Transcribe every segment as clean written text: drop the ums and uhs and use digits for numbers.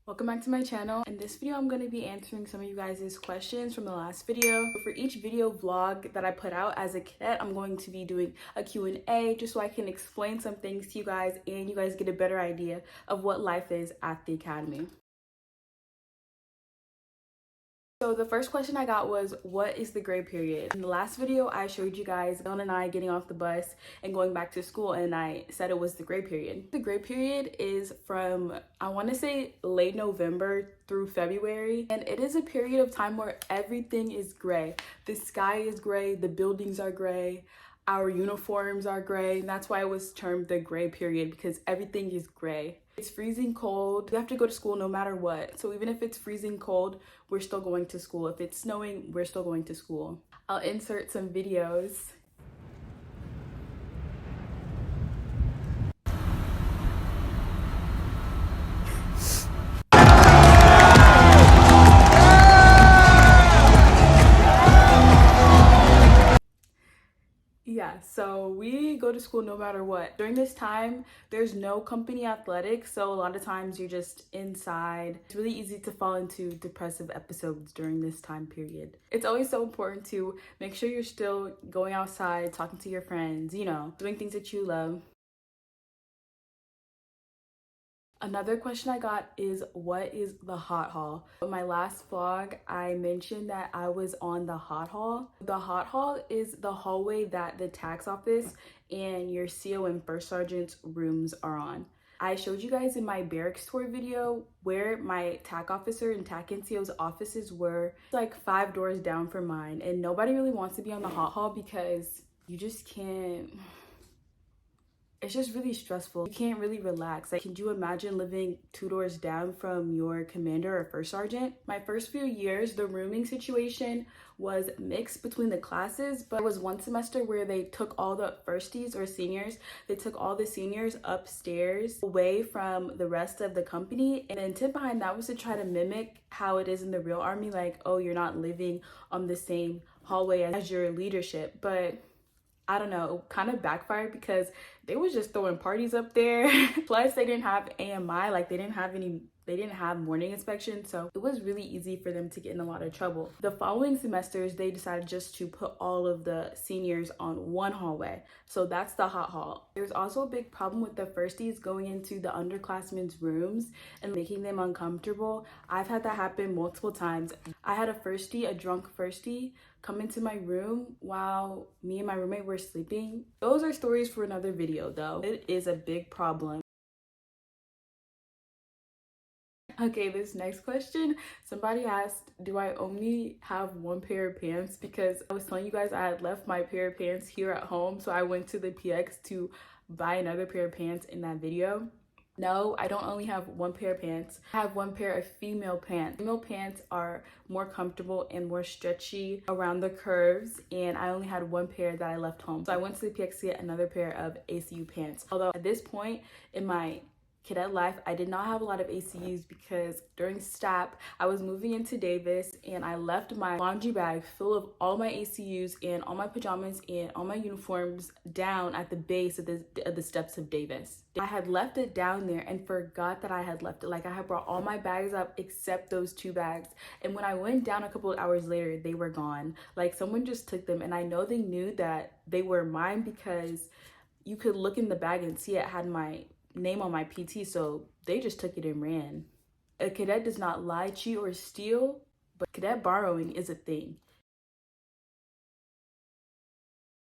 Welcome back to my channel. In this video, I'm going to be answering some of you guys' questions from the last video. For each video vlog that I put out as a cadet, I'm going to be doing a Q&A just so I can explain some things to you guys and you guys get a better idea of what life is at the academy. So the first question I got was, what is the gray period? In the last video, I showed you guys Dylan and I getting off the bus and going back to school, and I said it was the gray period. The gray period is from, I want to say, late November through February, and it is a period of time where everything is gray. The sky is gray, the buildings are gray, our uniforms are gray, and that's why it was termed the gray period, because everything is gray. It's freezing cold. We have to go to school no matter what. So even if it's freezing cold, we're still going to school. If it's snowing, we're still going to school. I'll insert some videos. Yeah, so we go to school no matter what. During this time, there's no company athletics, so a lot of times you're just inside. It's really easy to fall into depressive episodes during this time period. It's always so important to make sure you're still going outside, talking to your friends, doing things that you love. Another question I got is, what is the hot hall? In my last vlog, I mentioned that I was on the hot hall. The hot hall is the hallway that the tax office and your CO and first sergeant's rooms are on. I showed you guys in my barracks tour video where my TAC officer and TAC NCO's offices were. It's like 5 doors down from mine, and nobody really wants to be on the hot hall because you just can't. It's just really stressful. You can't really relax. Like, can you imagine living 2 doors down from your commander or first sergeant? My first few years, the rooming situation was mixed between the classes, but there was one semester where they took all the firsties or seniors, they took all the seniors upstairs away from the rest of the company. And the intent behind that was to try to mimic how it is in the real army, like, oh, you're not living on the same hallway as your leadership. But I don't know, it kind of backfired because they was just throwing parties up there. Plus they didn't have AMI, like they didn't have morning inspection, so it was really easy for them to get in a lot of trouble. The following semesters, they decided just to put all of the seniors on one hallway. So that's the hot hall. There's also a big problem with the firsties going into the underclassmen's rooms and making them uncomfortable. I've had that happen multiple times. I had a drunk firstie, come into my room while me and my roommate were sleeping. Those are stories for another video though. It is a big problem. Okay, this next question, somebody asked, do I only have one pair of pants? Because I was telling you guys I had left my pair of pants here at home, so I went to the PX to buy another pair of pants in that video. No, I don't only have one pair of pants. I have one pair of female pants. Female pants are more comfortable and more stretchy around the curves, and I only had one pair that I left home. So I went to the PX to get another pair of ACU pants. Although at this point in my cadet life, I did not have a lot of ACUs because during STAP, I was moving into Davis and I left my laundry bag full of all my ACUs and all my pajamas and all my uniforms down at the base of the steps of Davis. I had left it down there and forgot that I had left it. Like, I had brought all my bags up except those 2 bags. And when I went down a couple of hours later, they were gone. Like, someone just took them, and I know they knew that they were mine because you could look in the bag and see it had my name on my PT, so they just took it and ran. A cadet does not lie, cheat, or steal, but cadet borrowing is a thing.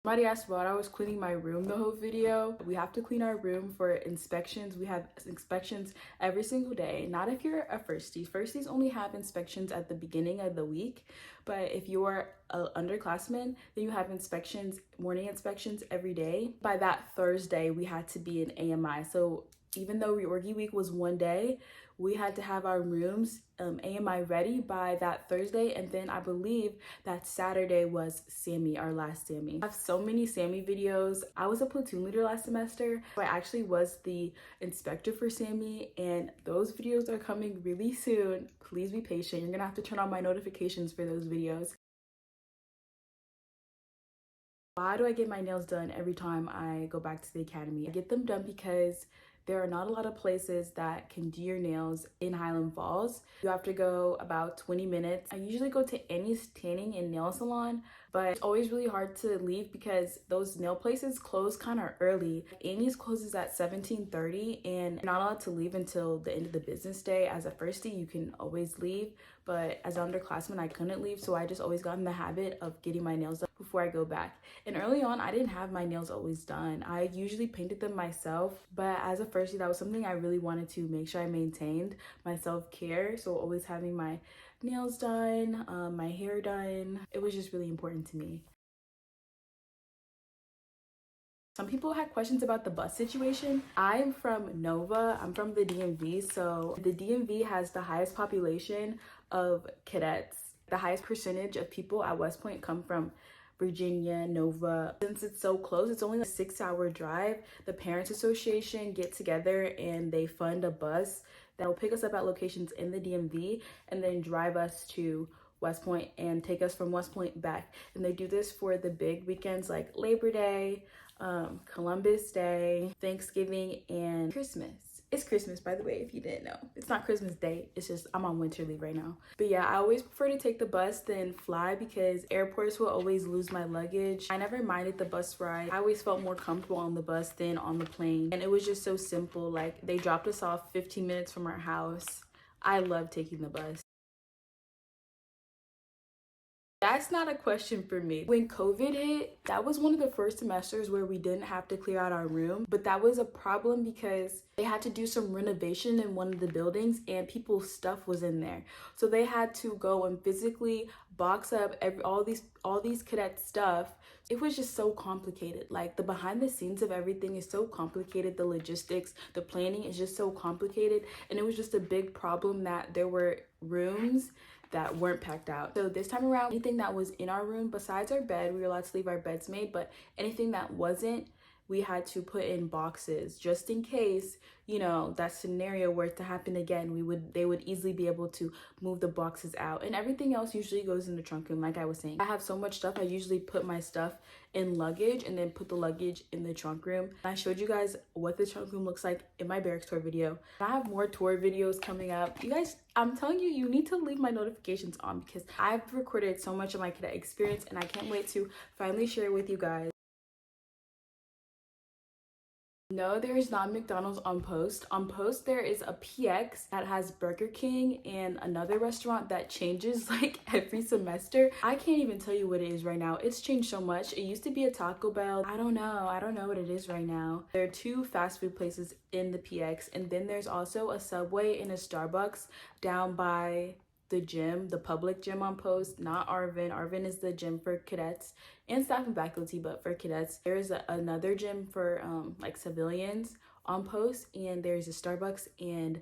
Somebody asked why I was cleaning my room the whole video. We have to clean our room for inspections. We have inspections every single day. Not if you're a firstie. Firsties only have inspections at the beginning of the week, but if you're an underclassman, then you have inspections, morning inspections every day. By that Thursday, we had to be in AMI. So even though reorgie week was one day, we had to have our rooms AMI ready by that Thursday, and then I believe that Saturday was SAMI, our last SAMI. I have so many SAMI videos. I was a platoon leader last semester, so I actually was the inspector for SAMI, and those videos are coming really soon. Please be patient. You're gonna have to turn on my notifications for those videos. Why do I get my nails done every time I go back to the academy? I get them done because there are not a lot of places that can do your nails in Highland Falls. You have to go about 20 minutes. I usually go to Annie's Tanning and Nail Salon, but it's always really hard to leave because those nail places close kind of early. Annie's closes at 17:30 and you're not allowed to leave until the end of the business day. As a firstie, you can always leave, but as an underclassman, I couldn't leave, so I just always got in the habit of getting my nails done before I go back. And early on, I didn't have my nails always done. I usually painted them myself, but as a firstie, that was something I really wanted to make sure I maintained, my self-care. So always having my nails done, my hair done, it was just really important to me. Some people had questions about the bus situation. I'm from Nova, I'm from the DMV, so the DMV has the highest population of cadets. The highest percentage of people at West Point come from Virginia, Nova. Since it's so close, it's only a 6-hour drive. The Parents Association get together and they fund a bus that'll pick us up at locations in the DMV and then drive us to West Point and take us from West Point back. And they do this for the big weekends like Labor Day, Columbus Day, Thanksgiving, and Christmas. It's Christmas, by the way, if you didn't know. It's not Christmas Day, it's just I'm on winter leave right now. But yeah, I always prefer to take the bus than fly because airports will always lose my luggage. I never minded the bus ride. I always felt more comfortable on the bus than on the plane. And it was just so simple. Like, they dropped us off 15 minutes from our house. I love taking the bus. That's not a question for me. When COVID hit, that was one of the first semesters where we didn't have to clear out our room, but that was a problem because they had to do some renovation in one of the buildings and people's stuff was in there. So they had to go and physically box up all these cadet stuff. It was just so complicated. Like, the behind the scenes of everything is so complicated. The logistics, the planning is just so complicated. And it was just a big problem that there were rooms that weren't packed out. So this time around, anything that was in our room besides our bed, we were allowed to leave our beds made, but anything that wasn't, we had to put in boxes just in case, you know, that scenario were to happen again. They would easily be able to move the boxes out, and everything else usually goes in the trunk room. Like I was saying, I have so much stuff. I usually put my stuff in luggage and then put the luggage in the trunk room. I showed you guys what the trunk room looks like in my Barracks tour video. I have more tour videos coming up. You guys, I'm telling you, you need to leave my notifications on because I've recorded so much of my cadet experience and I can't wait to finally share it with you guys. No, there is not McDonald's on Post. On Post, there is a PX that has Burger King and another restaurant that changes like every semester. I can't even tell you what it is right now. It's changed so much. It used to be a Taco Bell. I don't know what it is right now. There are 2 fast food places in the PX, and then there's also a Subway and a Starbucks down by the gym, the public gym on Post, not Arvin. Arvin is the gym for cadets and staff and faculty, but for cadets, there's another gym for like civilians on Post, and there's a Starbucks and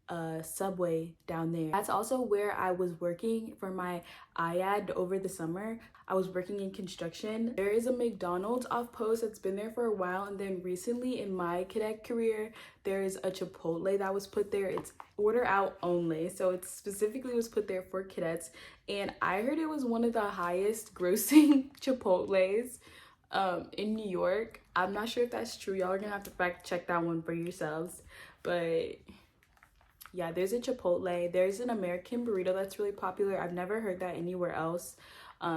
a Subway down there. That's also where I was working for my IAD over the summer. I was working in construction. There is a McDonald's off Post that's been there for a while, and then recently in my cadet career, there's a Chipotle that was put there. It's order out only, so it specifically was put there for cadets, and I heard it was one of the highest grossing Chipotles in New York. I'm not sure if that's true. Y'all are gonna have to fact check that one for yourselves, but yeah, there's a Chipotle. There's an American burrito that's really popular. I've never heard that anywhere else.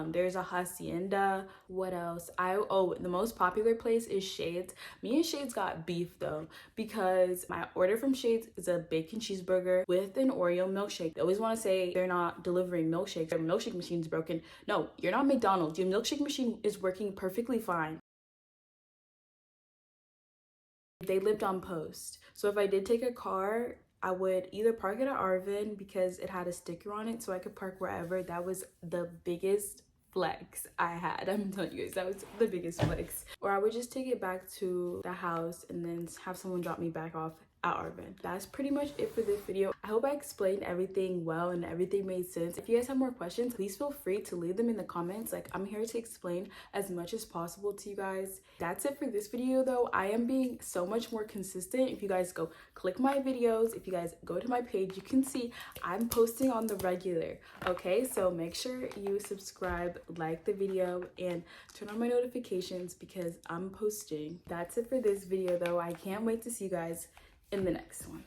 There's a Hacienda. What else? The most popular place is Shades. Me and Shades got beef though, because my order from Shades is a bacon cheeseburger with an Oreo milkshake. They always want to say they're not delivering milkshakes. Their milkshake machine's broken. No, you're not McDonald's. Your milkshake machine is working perfectly fine. They lived on Post. So if I did take a car, I would either park it at Arvin because it had a sticker on it so I could park wherever. That was the biggest flex I had. I'm telling you guys, that was the biggest flex. Or I would just take it back to the house and then have someone drop me back off at Arvin. That's pretty much it for this video. I hope I explained everything well and everything made sense. If you guys have more questions, please feel free to leave them in the comments. Like, I'm here to explain as much as possible to you guys. That's it for this video though. I am being so much more consistent. If you guys go click my videos, if you guys go to my page, you can see I'm posting on the regular. Okay, so make sure you subscribe, like the video, and turn on my notifications because I'm posting. That's it for this video though. I can't wait to see you guys in the next one.